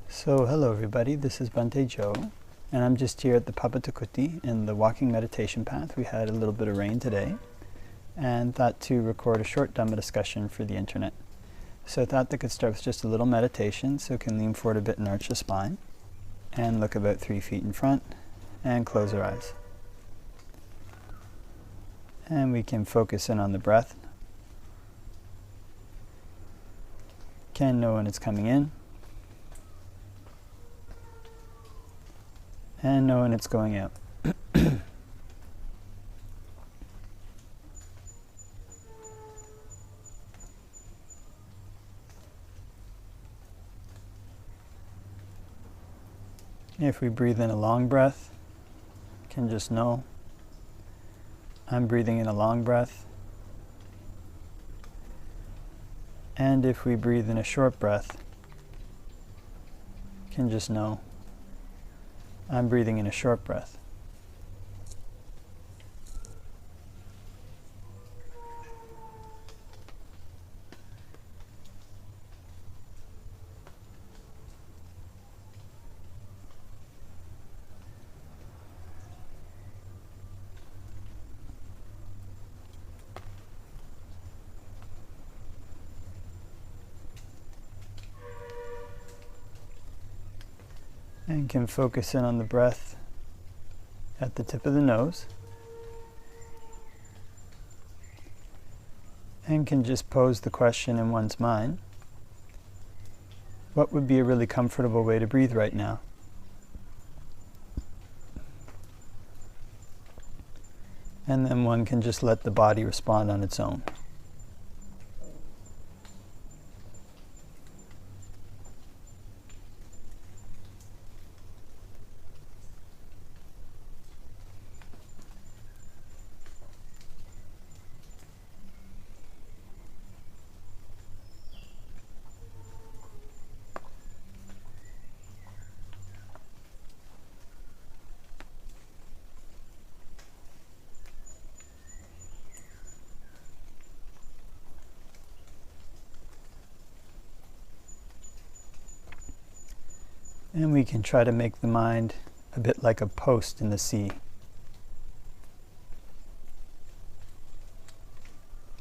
So hello everybody, this is Bhante Joe, and I'm just here at the Papatakuti in the walking meditation path. We had a little bit of rain today, and thought to record a short Dhamma discussion for the internet. So I thought that could start with just a little meditation, so we can lean forward a bit and arch the spine, and look about 3 feet in front, and close our eyes. And we can focus in on the breath. Can know when it's coming in, and know when it's going out. If we breathe in a long breath, can just know I'm breathing in a long breath. And if we breathe in a short breath, can just know I'm breathing in a short breath. And can focus in on the breath at the tip of the nose. And can just pose the question in one's mind, what would be a really comfortable way to breathe right now? And then one can just let the body respond on its own. And we can try to make the mind a bit like a post in the sea.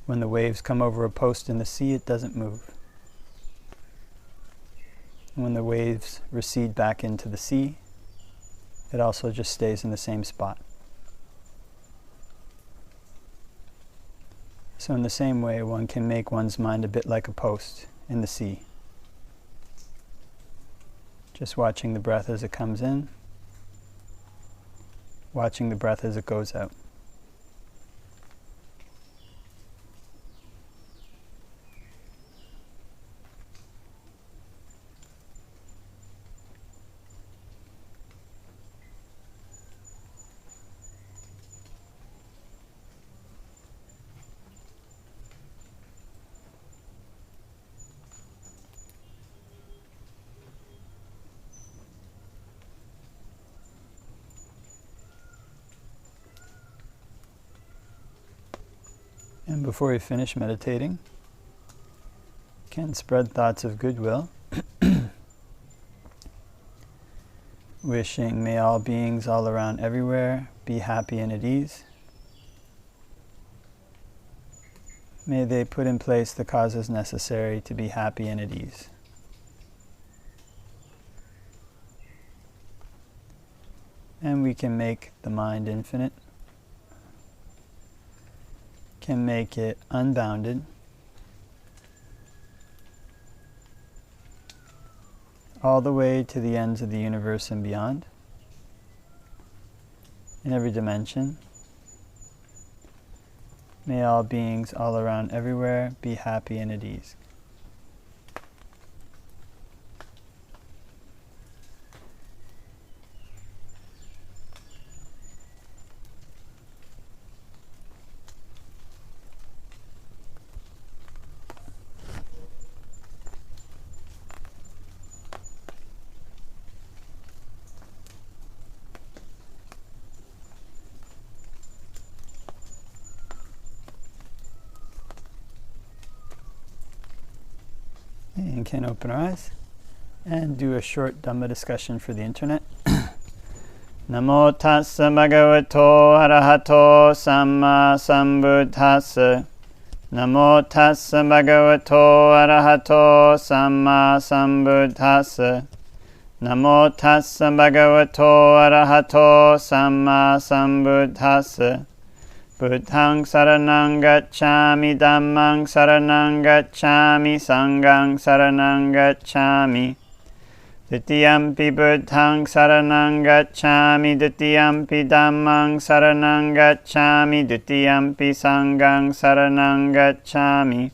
When the waves come over a post in the sea, it doesn't move. When the waves recede back into the sea, it also just stays in the same spot. So in the same way, one can make one's mind a bit like a post in the sea. Just watching the breath as it comes in, watching the breath as it goes out. And before we finish meditating, can spread thoughts of goodwill, wishing may all beings all around everywhere be happy and at ease. May they put in place the causes necessary to be happy and at ease. And we can make the mind infinite, can make it unbounded, all the way to the ends of the universe and beyond, in every dimension. May all beings all around everywhere be happy and at ease. And can open our eyes. and do a short Dhamma discussion for the internet. Namo tassa bhagavato arahato samma sambuddhassa. Namo tassa bhagavato arahato samma sambuddhassa. Namo tassa bhagavato arahato samma sambuddhassa. Buddhaṃ saraṇaṃ gacchāmi, Dhammaṃ saraṇaṃ gacchāmi, Saṅghaṃ saraṇaṃ gacchāmi. Ditiyampi Buddhaṃ saraṇaṃ gacchāmi, Ditiyampi Dhammaṃ saraṇaṃ gacchāmi, Ditiyampi Saṅghaṃ saraṇaṃ gacchāmi.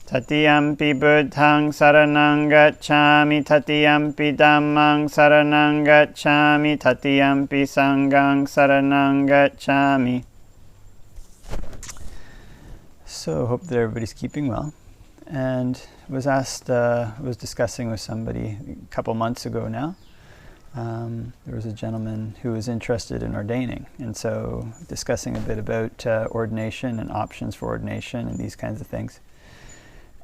Tatiyampi Buddhaṃ saraṇaṃ gacchāmi, Tatiyampi Dhammaṃ saraṇaṃ gacchāmi, Tatiyampi Saṅghaṃ saraṇaṃ gacchāmi. So hope that everybody's keeping well. And was discussing with somebody a couple months ago now. There was a gentleman who was interested in ordaining, and so discussing a bit about ordination and options for ordination and these kinds of things.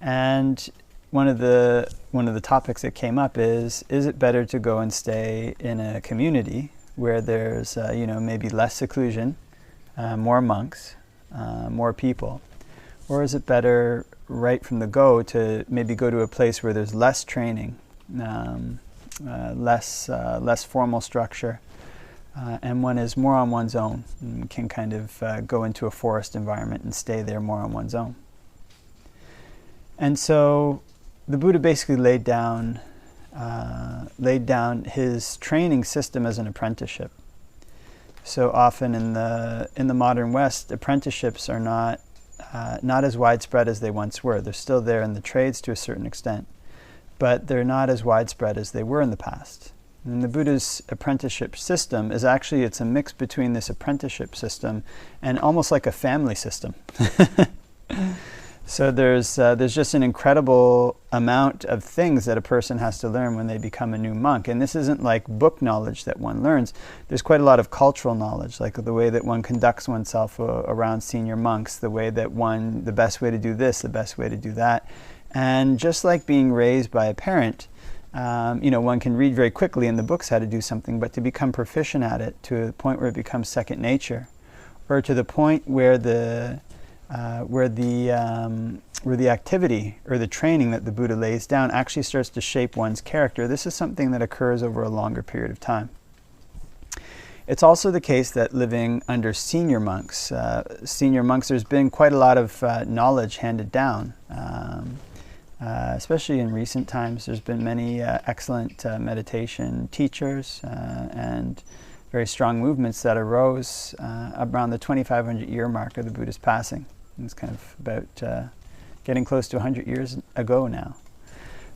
And one of the topics that came up is it better to go and stay in a community where there's maybe less seclusion, more monks, more people? Or is it better right from the go to maybe go to a place where there's less training, less formal structure, and one is more on one's own and can kind of go into a forest environment and stay there more on one's own? And so the Buddha basically laid down his training system as an apprenticeship. So often in the modern West, apprenticeships are not as widespread as they once were. They're still there in the trades to a certain extent, but they're not as widespread as they were in the past. And the Buddha's apprenticeship system is actually, it's a mix between this apprenticeship system and almost like a family system. So there's just an incredible amount of things that a person has to learn when they become a new monk. And this isn't like book knowledge that one learns. There's quite a lot of cultural knowledge, like the way that one conducts oneself around senior monks, the best way to do this, the best way to do that. And just like being raised by a parent, one can read very quickly in the books how to do something, but to become proficient at it to a point where it becomes second nature, or to the point where the activity or the training that the Buddha lays down actually starts to shape one's character. This is something that occurs over a longer period of time. It's also the case that living under senior monks, there's been quite a lot of knowledge handed down, especially in recent times. There's been many excellent meditation teachers and very strong movements that arose around the 2,500 year mark of the Buddha's passing. It's kind of about getting close to 100 years ago now.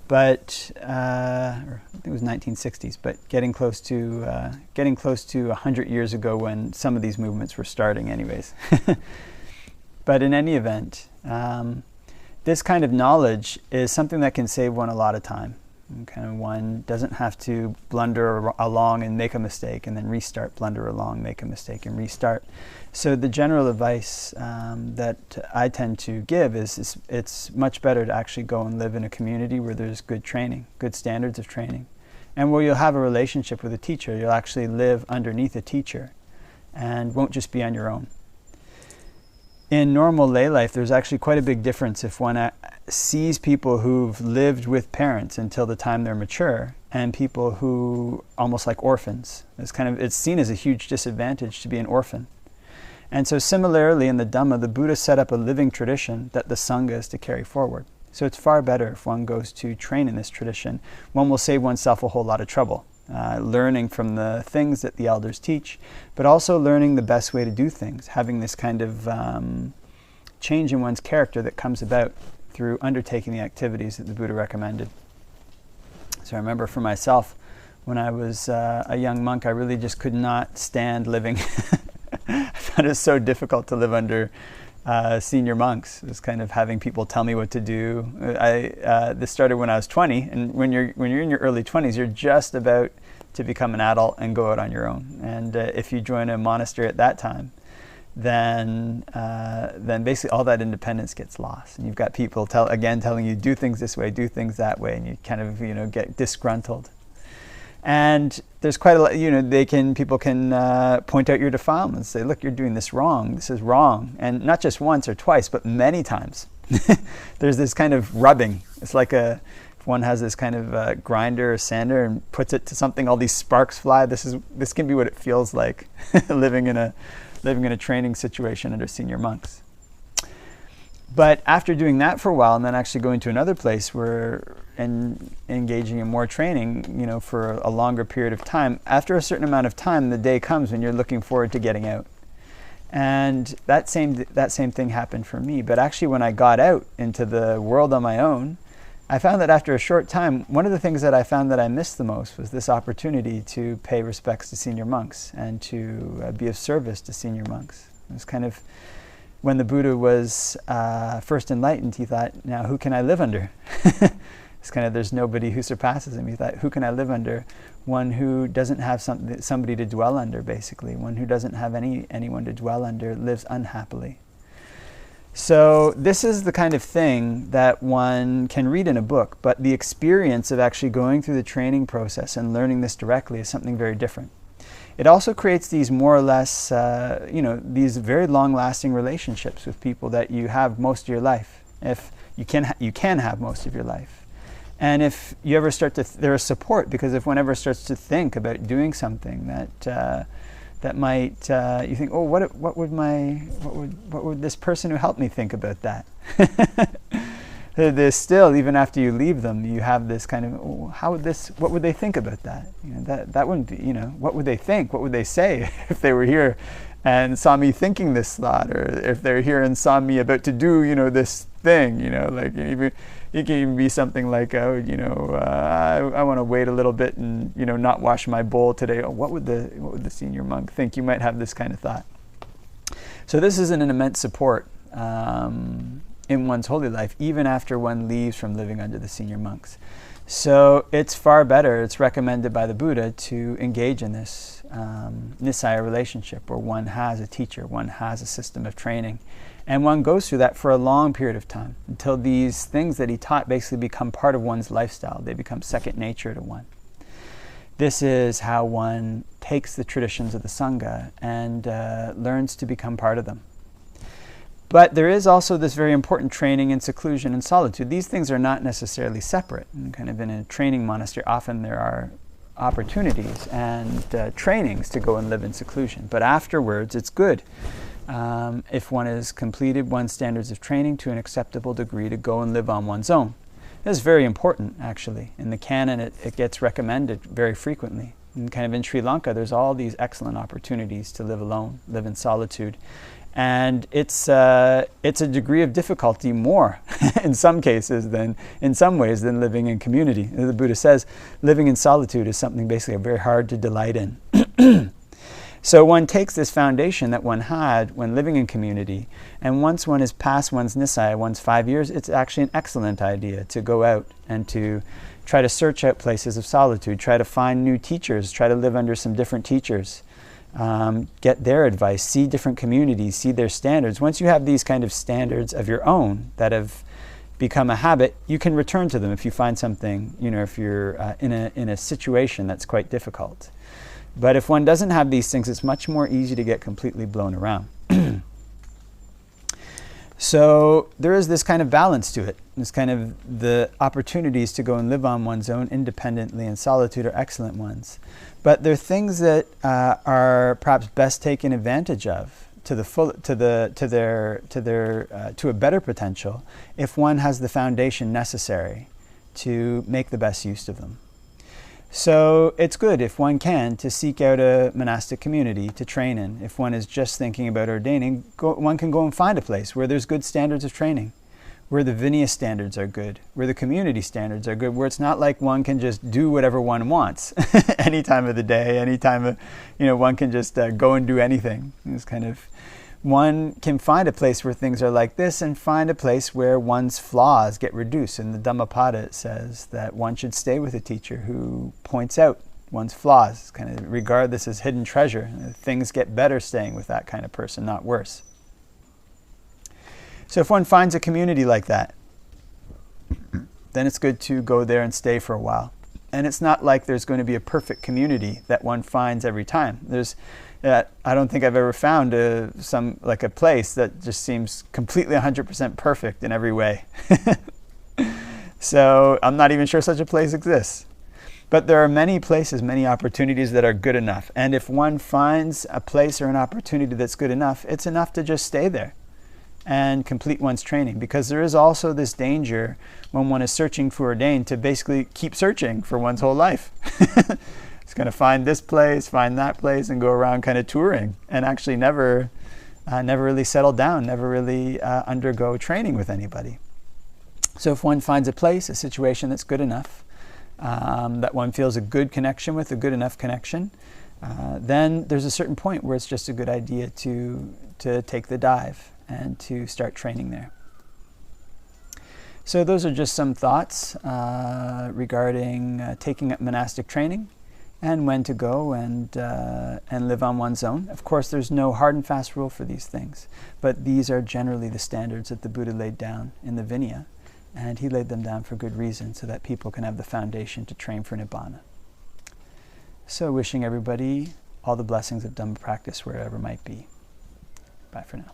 But I think it was 1960s, but getting close to 100 years ago when some of these movements were starting anyways. But in any event, this kind of knowledge is something that can save one a lot of time. And kind of one doesn't have to blunder along and make a mistake and then restart, blunder along, make a mistake and restart. So the general advice that I tend to give is it's much better to actually go and live in a community where there's good training, good standards of training, and where you'll have a relationship with a teacher. You'll actually live underneath a teacher and won't just be on your own. In normal lay life, there's actually quite a big difference if one sees people who've lived with parents until the time they're mature and people who almost like orphans. It's seen as a huge disadvantage to be an orphan. And so similarly in the Dhamma, the Buddha set up a living tradition that the Sangha is to carry forward. So it's far better if one goes to train in this tradition. One will save oneself a whole lot of trouble. Learning from the things that the elders teach, but also learning the best way to do things, having this kind of change in one's character that comes about through undertaking the activities that the Buddha recommended. So I remember for myself, when I was a young monk, I really just could not stand living. I found it so difficult to live under senior monks. It was kind of having people tell me what to do. This started when I was 20, and when you're in your early 20s, you're just about to become an adult and go out on your own. And if you join a monastery at that time, then basically all that independence gets lost, and you've got people telling you do things this way, do things that way, and you kind of get disgruntled. And there's quite a lot, people can point out your defilements, say, look, you're doing this wrong, this is wrong, and not just once or twice, but many times. There's this kind of rubbing. It's like if one has this kind of grinder or sander and puts it to something, all these sparks fly. This can be what it feels like living in a training situation under senior monks. But after doing that for a while, and then actually going to another place and engaging in more training, for a longer period of time, after a certain amount of time, the day comes when you're looking forward to getting out. And that same thing happened for me. But actually, when I got out into the world on my own, I found that after a short time, one of the things that I found that I missed the most was this opportunity to pay respects to senior monks and to be of service to senior monks. It was kind of, when the Buddha was first enlightened, he thought, now who can I live under? It's kind of, there's nobody who surpasses him. He thought, who can I live under? One who doesn't have somebody to dwell under, basically. One who doesn't have anyone to dwell under lives unhappily. So this is the kind of thing that one can read in a book, but the experience of actually going through the training process and learning this directly is something very different. It also creates these more or less, these very long-lasting relationships with people that you have most of your life. If you can have most of your life. And if you ever start to, there is support, because if one ever starts to think about doing something that might, you think, oh, what would this person who helped me think about that? There's still, even after you leave them, you have this kind of, oh, what would they think about that? That wouldn't be, what would they think? What would they say if they were here and saw me thinking this thought, or if they're here and saw me about to do, this thing, it can even be something like, I want to wait a little bit and, not wash my bowl today. Oh, what would the senior monk think? You might have this kind of thought. So this is an immense support in one's holy life, even after one leaves from living under the senior monks. So it's far better, it's recommended by the Buddha to engage in this Nisaya relationship, where one has a teacher, one has a system of training, and one goes through that for a long period of time until these things that he taught basically become part of one's lifestyle. They become second nature to one. This is how one takes the traditions of the Sangha and learns to become part of them. But there is also this very important training in seclusion and solitude. These things are not necessarily separate. And kind of in a training monastery, often there are opportunities and trainings to go and live in seclusion. But afterwards, it's good if one has completed one's standards of training to an acceptable degree to go and live on one's own. This is very important, actually. In the canon, it gets recommended very frequently. And kind of in Sri Lanka, there's all these excellent opportunities to live alone, live in solitude. And it's a degree of difficulty more in some cases in some ways than living in community. The Buddha says living in solitude is something basically very hard to delight in. So one takes this foundation that one had when living in community, and once one is past one's Nisaya, one's 5 years, it's actually an excellent idea to go out and to try to search out places of solitude, try to find new teachers, try to live under some different teachers. Get their advice, see different communities, see their standards. Once you have these kind of standards of your own that have become a habit, you can return to them if you find something, if you're in a situation that's quite difficult. But if one doesn't have these things, it's much more easy to get completely blown around. So there is this kind of balance to it. This kind of the opportunities to go and live on one's own independently in solitude are excellent ones. But there are things that are perhaps best taken advantage of to a better potential if one has the foundation necessary to make the best use of them. So it's good, if one can, to seek out a monastic community to train in. If one is just thinking about ordaining, one can go and find a place where there's good standards of training, where the Vinaya standards are good, where the community standards are good, where it's not like one can just do whatever one wants any time of the day, any time of, one can just go and do anything. It's kind of, one can find a place where things are like this and find a place where one's flaws get reduced. In the Dhammapada it says that one should stay with a teacher who points out one's flaws, kind of regard this as hidden treasure. Things get better staying with that kind of person, not worse. So if one finds a community like that, then it's good to go there and stay for a while. And it's not like there's going to be a perfect community that one finds every time. I don't think I've ever found a place that just seems completely 100% perfect in every way. So I'm not even sure such a place exists. But there are many places, many opportunities that are good enough. And if one finds a place or an opportunity that's good enough, it's enough to just stay there and complete one's training. Because there is also this danger when one is searching for Ordain to basically keep searching for one's whole life. It's going to find this place, find that place, and go around kind of touring and actually never really settle down, never really undergo training with anybody. So if one finds a place, a situation that's good enough, that one feels a good connection with, a good enough connection, then there's a certain point where it's just a good idea to take the dive and to start training there. So those are just some thoughts regarding taking up monastic training and when to go and live on one's own. Of course, there's no hard and fast rule for these things, but these are generally the standards that the Buddha laid down in the Vinaya. And he laid them down for good reason, so that people can have the foundation to train for Nibbana. So wishing everybody all the blessings of Dhamma practice wherever it might be. Bye for now.